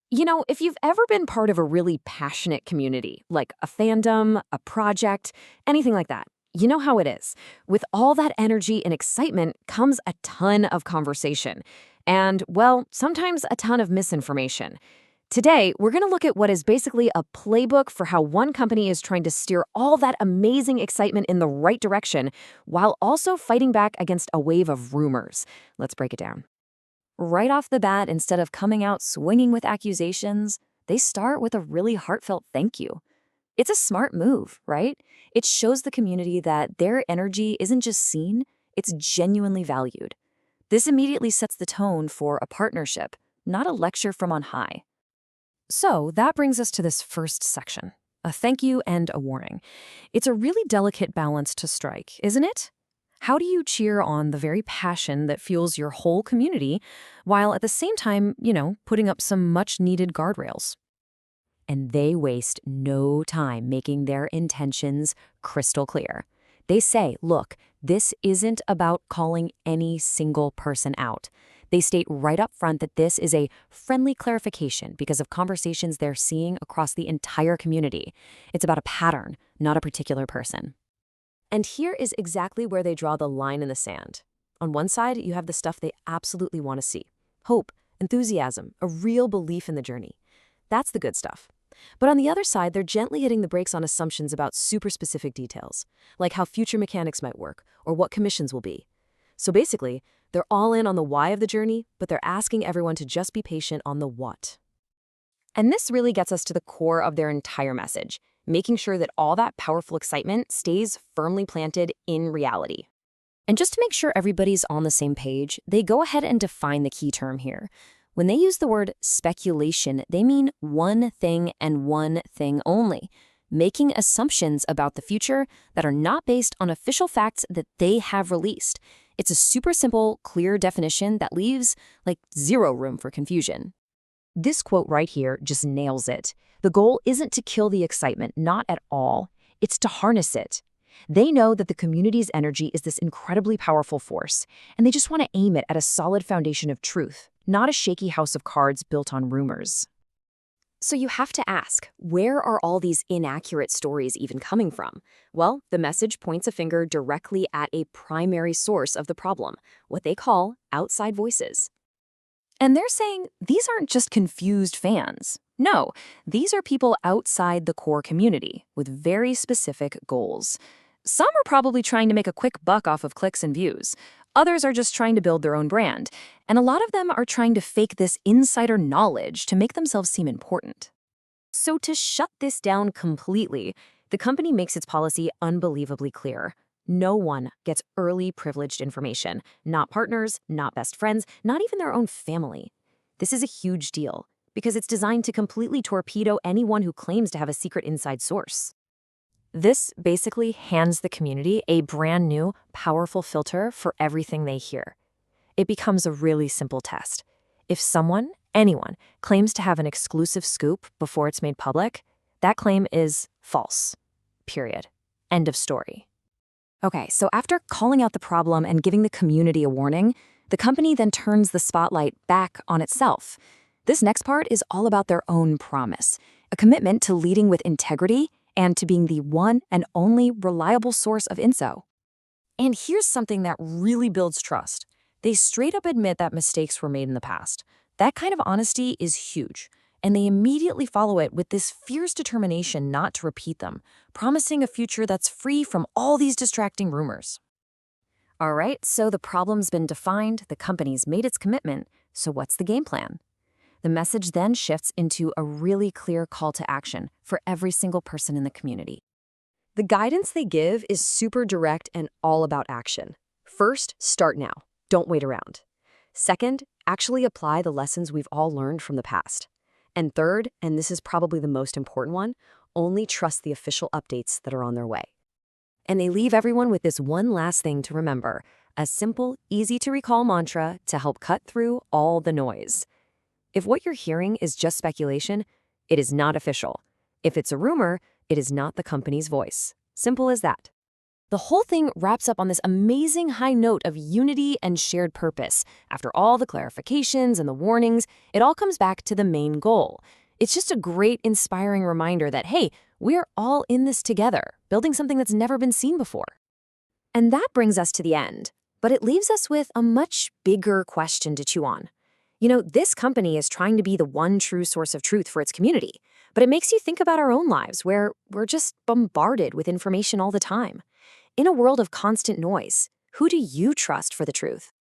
If you've ever been part of a really passionate community, like a fandom, a project, anything like that, you know how it is. With all that energy and excitement comes a ton of conversation. And, well, sometimes a ton of misinformation. Today, we're going to look at what is basically a playbook for how one company is trying to steer all that amazing excitement in the right direction while also fighting back against a wave of rumors. Let's break it down. Right off the bat, instead of coming out swinging with accusations, they start with a really heartfelt thank you. It's a smart move, right? It shows the community that their energy isn't just seen, it's genuinely valued. This immediately sets the tone for a partnership, not a lecture from on high. So that brings us to this first section, a thank you and a warning. It's a really delicate balance to strike, isn't it? How do you cheer on the very passion that fuels your whole community while at the same time, putting up some much-needed guardrails? And they waste no time making their intentions crystal clear. They say, look, this isn't about calling any single person out. They state right up front that this is a friendly clarification because of conversations they're seeing across the entire community. It's about a pattern, not a particular person. And here is exactly where they draw the line in the sand. On one side, you have the stuff they absolutely want to see. Hope, enthusiasm, a real belief in the journey. That's the good stuff. But on the other side, they're gently hitting the brakes on assumptions about super specific details, like how future mechanics might work or what commissions will be. So basically, they're all in on the why of the journey, but they're asking everyone to just be patient on the what. And this really gets us to the core of their entire message, making sure that all that powerful excitement stays firmly planted in reality. And just to make sure everybody's on the same page, they go ahead and define the key term here. When they use the word speculation, they mean one thing and one thing only, making assumptions about the future that are not based on official facts that they have released. It's a super simple, clear definition that leaves, zero room for confusion. This quote right here just nails it. The goal isn't to kill the excitement, not at all. It's to harness it. They know that the community's energy is this incredibly powerful force, and they just want to aim it at a solid foundation of truth, not a shaky house of cards built on rumors. So you have to ask, where are all these inaccurate stories even coming from? Well, the message points a finger directly at a primary source of the problem, what they call outside voices. And they're saying these aren't just confused fans. No, these are people outside the core community with very specific goals. Some are probably trying to make a quick buck off of clicks and views. Others are just trying to build their own brand. And a lot of them are trying to fake this insider knowledge to make themselves seem important. So to shut this down completely, the company makes its policy unbelievably clear. No one gets early privileged information, not partners, not best friends, not even their own family. This is a huge deal because it's designed to completely torpedo anyone who claims to have a secret inside source. This basically hands the community a brand new, powerful filter for everything they hear. It becomes a really simple test. If someone, anyone, claims to have an exclusive scoop before it's made public, that claim is false. Period. End of story. Okay, so after calling out the problem and giving the community a warning, the company then turns the spotlight back on itself. This next part is all about their own promise, a commitment to leading with integrity and to being the one and only reliable source of info. And here's something that really builds trust. They straight up admit that mistakes were made in the past. That kind of honesty is huge. And they immediately follow it with this fierce determination not to repeat them, promising a future that's free from all these distracting rumors. All right, so the problem's been defined, the company's made its commitment, so what's the game plan? The message then shifts into a really clear call to action for every single person in the community. The guidance they give is super direct and all about action. First, start now. Don't wait around. Second, actually apply the lessons we've all learned from the past. And third, and this is probably the most important one, only trust the official updates that are on their way. And they leave everyone with this one last thing to remember, a simple, easy-to-recall mantra to help cut through all the noise. If what you're hearing is just speculation, it is not official. If it's a rumor, it is not the company's voice. Simple as that. The whole thing wraps up on this amazing high note of unity and shared purpose. After all the clarifications and the warnings, it all comes back to the main goal. It's just a great, inspiring reminder that, hey, we're all in this together, building something that's never been seen before. And that brings us to the end, but it leaves us with a much bigger question to chew on. This company is trying to be the one true source of truth for its community, but it makes you think about our own lives where we're just bombarded with information all the time. In a world of constant noise, who do you trust for the truth?